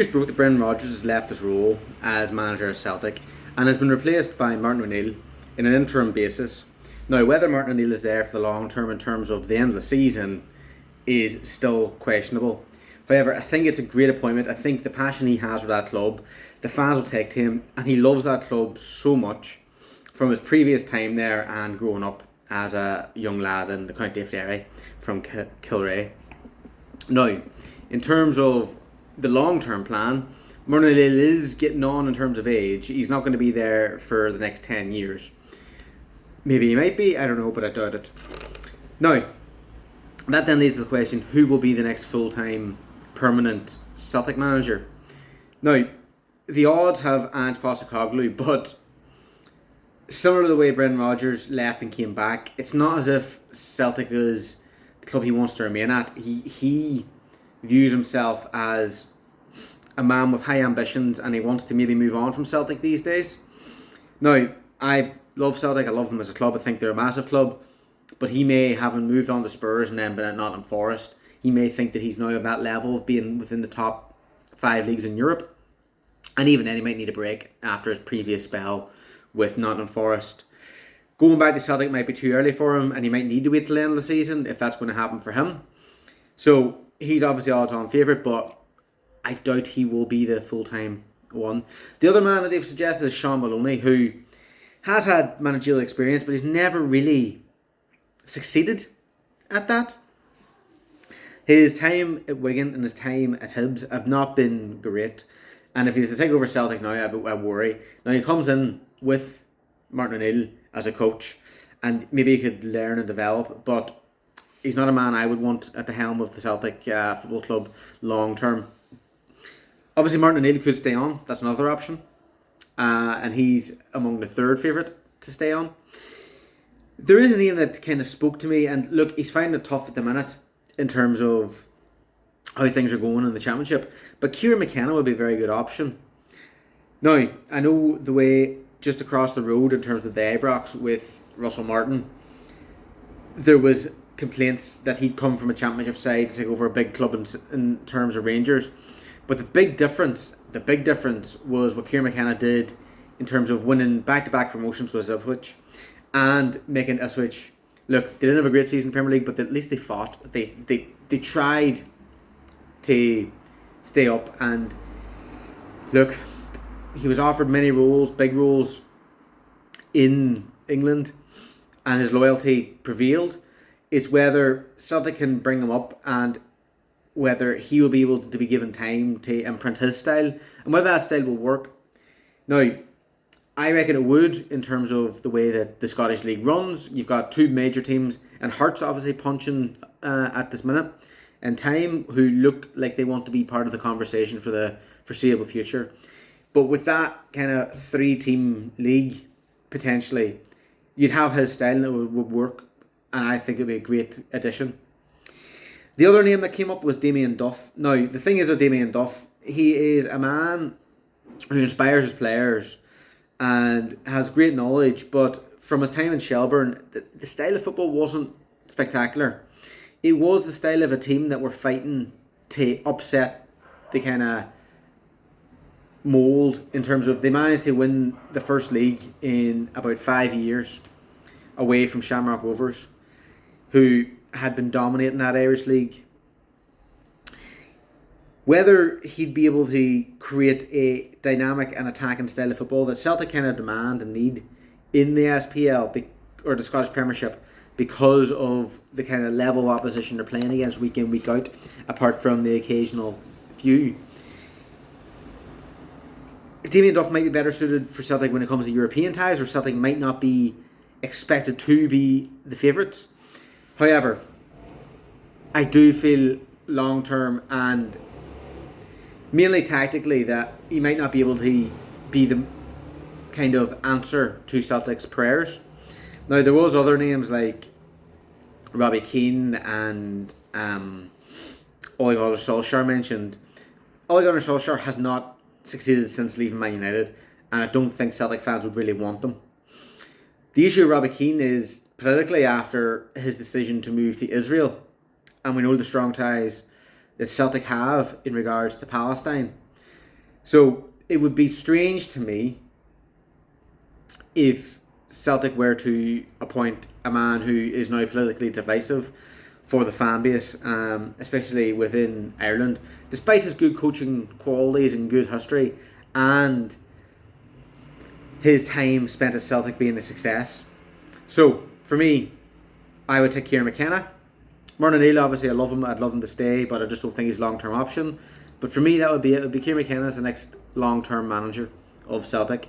Just broke that Brendan Rodgers has left his role as manager of Celtic and has been replaced by Martin O'Neill in an interim basis. Now, whether Martin O'Neill is there for the long term in terms of the end of the season is still questionable. However, I think it's a great appointment. I think the passion he has for that club, the fans will take to him, and he loves that club so much from his previous time there and growing up as a young lad in the County Derry from Kilrea. Now, in terms of the long-term plan, Murnaghan is getting on in terms of age. He's not going to be there for the next 10 years. Maybe he might be, I don't know, but I doubt it. Now, that then leads to the question, who will be the next full-time permanent Celtic manager? Now, the odds have Ange Postecoglou, but similar to the way Brendan Rodgers left and came back, it's not as if Celtic is the club he wants to remain at. He views himself as a man with high ambitions and he wants to maybe move on from Celtic these days. Now, I love Celtic, I love them as a club, I think they're a massive club, but he may, having moved on to Spurs and then been at Nottingham Forest, he may think that he's now at that level of being within the top 5 leagues in Europe, and even then he might need a break after his previous spell with Nottingham Forest. Going back to Celtic might be too early for him and he might need to wait till the end of the season if that's going to happen for him. So he's obviously odds-on favourite, but I doubt he will be the full-time one. The other man that they've suggested is Sean Maloney, who has had managerial experience, but he's never really succeeded at that. His time at Wigan and his time at Hibs have not been great. And if he was to take over Celtic now, I worry. Now, he comes in with Martin O'Neill as a coach, and maybe he could learn and develop, but he's not a man I would want at the helm of the Celtic Football Club long term. Obviously, Martin O'Neill could stay on. That's another option. And he's among the third favourite to stay on. There is a name that kind of spoke to me, and look, he's finding it tough at the minute in terms of how things are going in the Championship, but Kieran McKenna would be a very good option. Now, I know the way just across the road in terms of the Ibrox with Russell Martin, there was complaints that he'd come from a Championship side to take over a big club in terms of Rangers. But the big difference was what Kieran McKenna did in terms of winning back-to-back promotions with Ipswich and making Ipswich, look, they didn't have a great season in the Premier League, but at least they fought. They tried to stay up, and look, he was offered many roles, big roles in England, and his loyalty prevailed. It's whether Celtic can bring him up and whether he will be able to be given time to imprint his style and whether that style will work. Now, I reckon it would in terms of the way that the Scottish League runs. You've got two major teams, and Hearts obviously punching at this minute in time, who look like they want to be part of the conversation for the foreseeable future. But with that kind of 3-team league, potentially, you'd have his style and it would work, and I think it would be a great addition. The other name that came up was Damien Duff. Now, the thing is with Damien Duff, he is a man who inspires his players and has great knowledge, but from his time in Shelbourne, the style of football wasn't spectacular. It was the style of a team that were fighting to upset the kind of mould in terms of they managed to win the first league in about 5 years away from Shamrock Rovers, who had been dominating that Irish league. Whether he'd be able to create a dynamic and attacking style of football that Celtic kind of demand and need in the SPL or the Scottish Premiership because of the kind of level of opposition they're playing against week in, week out, apart from the occasional few. Damien Duff might be better suited for Celtic when it comes to European ties, where Celtic might not be expected to be the favourites. However, I do feel long term and mainly tactically that he might not be able to be the kind of answer to Celtic's prayers. Now, there was other names like Robbie Keane and Ole Gunnar Solskjaer mentioned. Ole Gunnar Solskjaer has not succeeded since leaving Man United, and I don't think Celtic fans would really want them. The issue with Robbie Keane is politically after his decision to move to Israel, and we know the strong ties that Celtic have in regards to Palestine. So it would be strange to me if Celtic were to appoint a man who is now politically divisive for the fan base, especially within Ireland, despite his good coaching qualities and good history, and his time spent at Celtic being a success. So for me, I would take Kieran McKenna. Martin O'Neill, obviously, I love him. I'd love him to stay, but I just don't think he's a long-term option. But for me, that would be it. It would be Kieran McKenna as the next long-term manager of Celtic.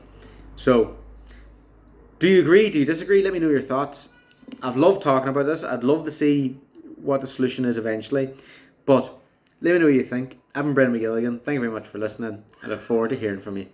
So, do you agree? Do you disagree? Let me know your thoughts. I've loved talking about this. I'd love to see what the solution is eventually. But let me know what you think. I've been Brendan McGilligan. Thank you very much for listening. I look forward to hearing from you.